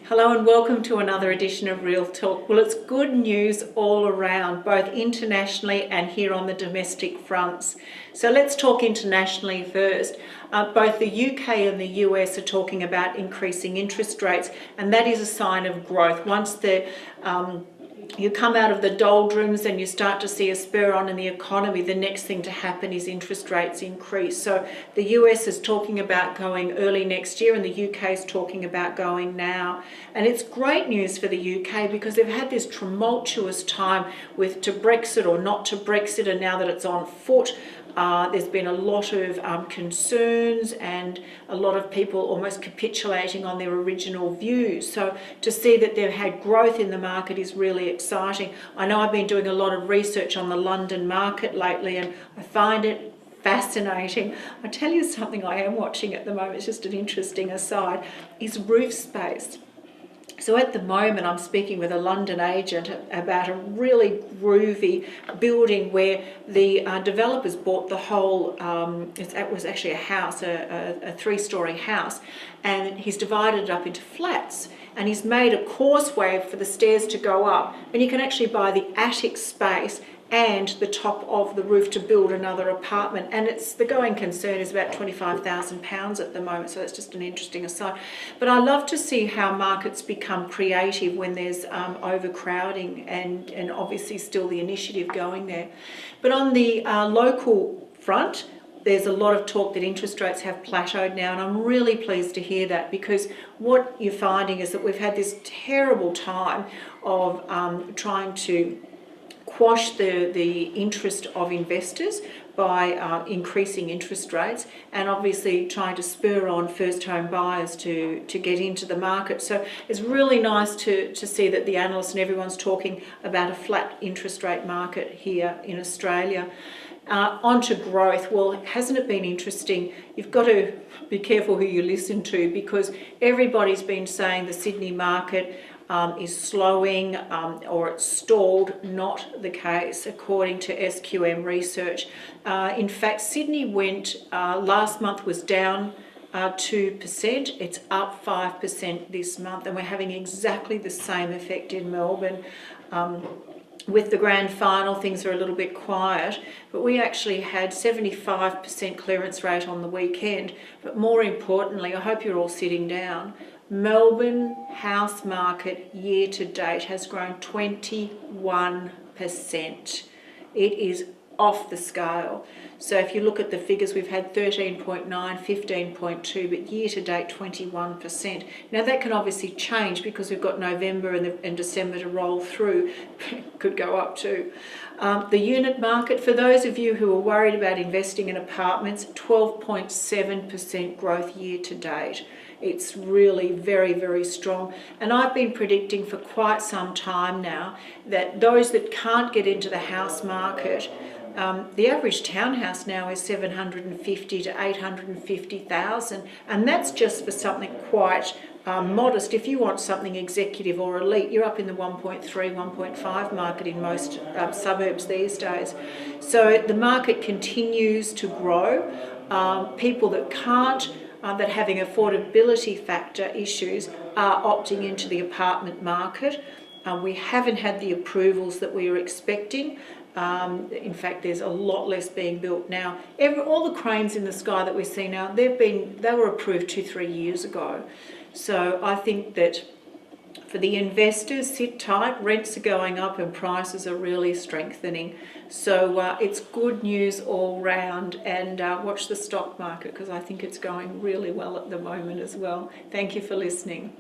Hello and welcome to another edition of Real Talk. Well, it's good news all around, both internationally and here on the domestic fronts. So let's talk internationally first. Both the UK and the US are talking about increasing interest rates, and that is a sign of growth. Once you come out of the doldrums and you start to see a spur on in the economy, the next thing to happen is interest rates increase. So the US is talking about going early next year and the UK is talking about going now. And it's great news for the UK because they've had this tumultuous time with to Brexit or not to Brexit, and now that it's on foot, there's been a lot of concerns and a lot of people almost capitulating on their original views. So to see that they've had growth in the market is really exciting. I know I've been doing a lot of research on the London market lately, and I find it fascinating. I tell you something I am watching at the moment, it's just an interesting aside, is roof space. So at the moment, I'm speaking with a London agent about a really groovy building where the developers bought the whole, it was actually a house, a three-storey house, and he's divided it up into flats. And he's made a causeway for the stairs to go up, and you can actually buy the attic space and the top of the roof to build another apartment. And it's the going concern is about £25,000 at the moment, so that's just an interesting aside. But I love to see how markets become creative when there's overcrowding and obviously still the initiative going there. But on the local front, there's a lot of talk that interest rates have plateaued now, and I'm really pleased to hear that, because what you're finding is that we've had this terrible time of trying to quash the interest of investors by increasing interest rates, and obviously trying to spur on first home buyers to get into the market. So it's really nice to see that the analysts and everyone's talking about a flat interest rate market here in Australia. On to growth. Well, hasn't it been interesting? You've got to be careful who you listen to, because everybody's been saying the Sydney market is slowing or it's stalled. Not the case, according to SQM research. In fact, Sydney went, last month was down 2%, it's up 5% this month, and we're having exactly the same effect in Melbourne. With the grand final, things are a little bit quiet, but we actually had 75% clearance rate on the weekend. But more importantly, I hope you're all sitting down, Melbourne house market year to date has grown 21%. It is off the scale. So if you look at the figures, we've had 13.9, 15.2, but year to date 21%. Now that can obviously change because we've got November and December to roll through. Could go up too. The unit market, for those of you who are worried about investing in apartments, 12.7% growth year to date. It's really very, very strong. And I've been predicting for quite some time now that those that can't get into the house market, the average townhouse now is 750 to 850,000, and that's just for something quite modest. If you want something executive or elite, you're up in the 1.3, 1.5 market in most suburbs these days. So the market continues to grow. People that can't, that having affordability factor issues, are opting into the apartment market. We haven't had the approvals that we were expecting. In fact, there's a lot less being built now. All the cranes in the sky that we see now, they were approved 2-3 years ago. So I think that for the investors, sit tight, rents are going up and prices are really strengthening. So it's good news all round, and watch the stock market because I think it's going really well at the moment as well. Thank you for listening.